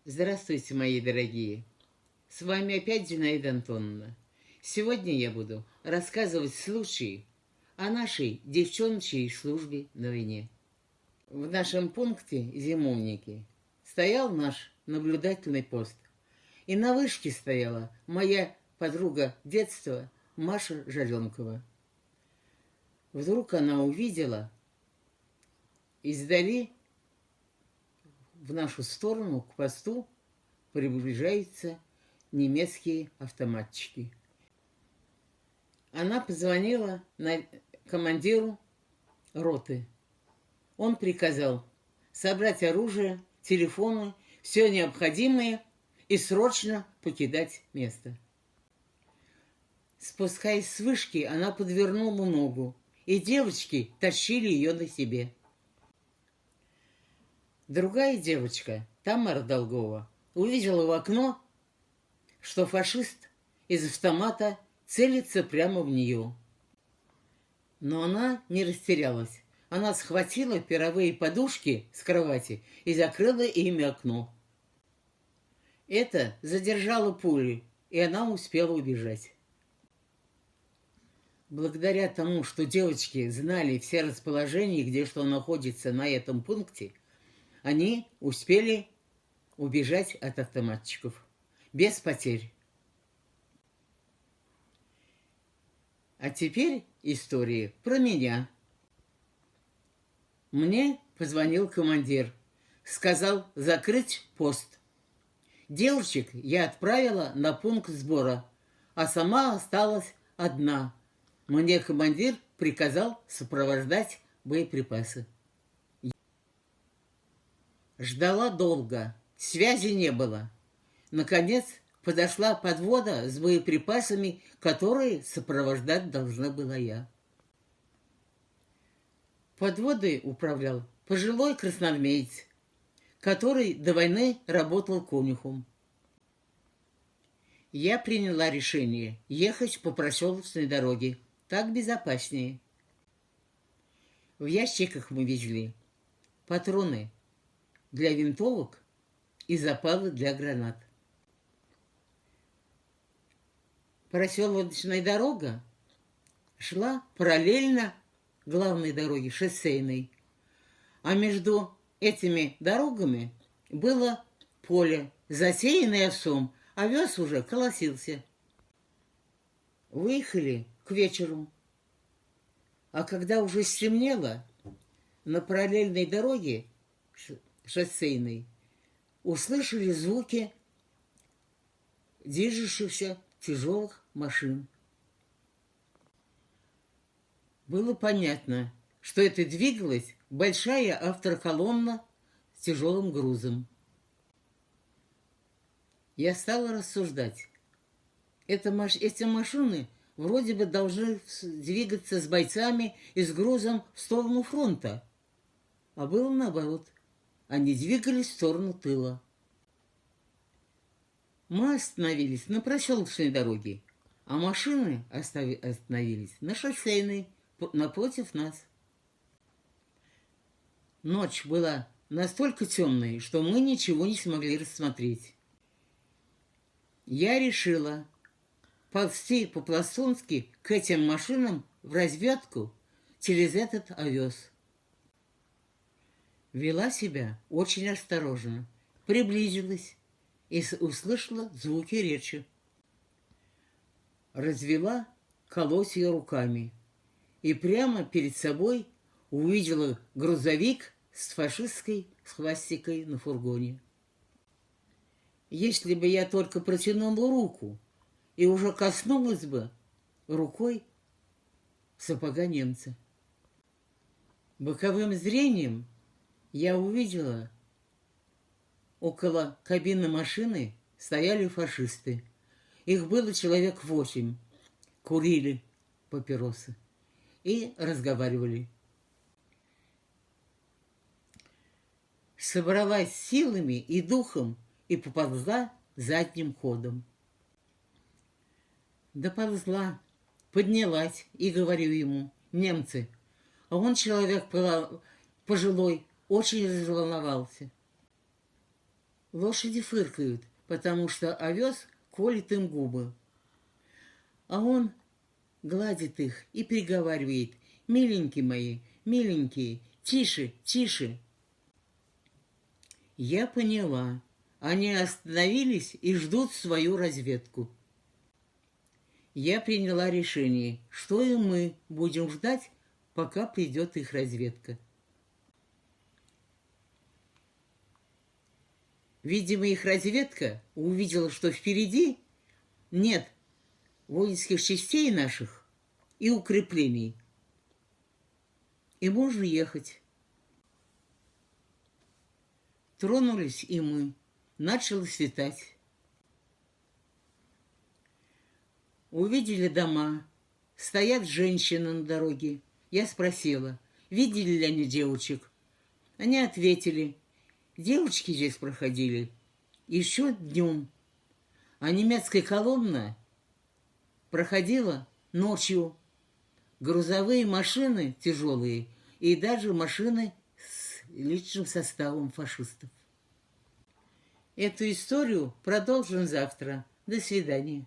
Здравствуйте, мои дорогие! С вами опять Зинаида Антоновна. Сегодня я буду рассказывать случаи о нашей девчоночьей службе на войне. В нашем пункте «Зимовники» стоял наш наблюдательный пост. И на вышке стояла моя подруга детства Маша Жаренкова. Вдруг она увидела издали в нашу сторону к посту приближаются немецкие автоматчики. Она позвонила командиру роты. Он приказал собрать оружие, телефоны, все необходимое и срочно покидать место. Спускаясь с вышки, она подвернула ногу, и девочки тащили ее на себе. Другая девочка, Тамара Долгова, увидела в окно, что фашист из автомата целится прямо в нее. Но она не растерялась. Она схватила перовые подушки с кровати и закрыла ими окно. Это задержало пули, и она успела убежать. Благодаря тому, что девочки знали все расположения, где что находится на этом пункте, они успели убежать от автоматчиков без потерь. А теперь история про меня. Мне позвонил командир, сказал закрыть пост. Девочек я отправила на пункт сбора, а сама осталась одна. Мне командир приказал сопровождать боеприпасы. Ждала долго, связи не было. Наконец подошла подвода с боеприпасами, которые сопровождать должна была я. Подводой управлял пожилой красноармеец, который до войны работал конюхом. Я приняла решение ехать по проселочной дороге. Так безопаснее. В ящиках мы везли патроны для винтовок и запалы для гранат. Проселочная дорога шла параллельно главной дороге, шоссейной. А между этими дорогами было поле, засеянное овсом, овес уже колосился. Выехали к вечеру. А когда уже стемнело, на параллельной дороге шоссейной услышали звуки движущихся тяжелых машин. Было понятно, что это двигалась большая автоколонна с тяжелым грузом. Я стала рассуждать. Эти машины вроде бы должны двигаться с бойцами и с грузом в сторону фронта. А было наоборот. Они двигались в сторону тыла. Мы остановились на проселочной дороге, а машины остановились на шоссейной, напротив нас. Ночь была настолько темной, что мы ничего не смогли рассмотреть. Я решила ползти по-пластунски к этим машинам в разведку через этот овес. Вела себя очень осторожно, приблизилась и услышала звуки речи. Развела колосья руками и прямо перед собой увидела грузовик с фашистской свастикой на фургоне. Если бы я только протянула руку и уже коснулась бы рукой сапога немца. Боковым зрением я увидела, около кабины машины стояли фашисты. Их было человек 8. Курили папиросы и разговаривали. Собралась силами и духом и поползла задним ходом. Доползла, поднялась и говорю ему: немцы. А он человек пожилой, очень разволновался. Лошади фыркают, потому что овес колет им губы. А он гладит их и приговаривает: «Миленькие мои, миленькие, тише, тише». Я поняла. Они остановились и ждут свою разведку. Я приняла решение, что и мы будем ждать, пока придет их разведка. Видимо, их разведка увидела, что впереди нет воинских частей наших и укреплений. И можно ехать. Тронулись и мы. Начало светать. Увидели дома. Стоят женщины на дороге. Я спросила, видели ли они девочек. Они ответили: девочки здесь проходили еще днем, а немецкая колонна проходила ночью. Грузовые машины тяжелые и даже машины с личным составом фашистов. Эту историю продолжим завтра. До свидания.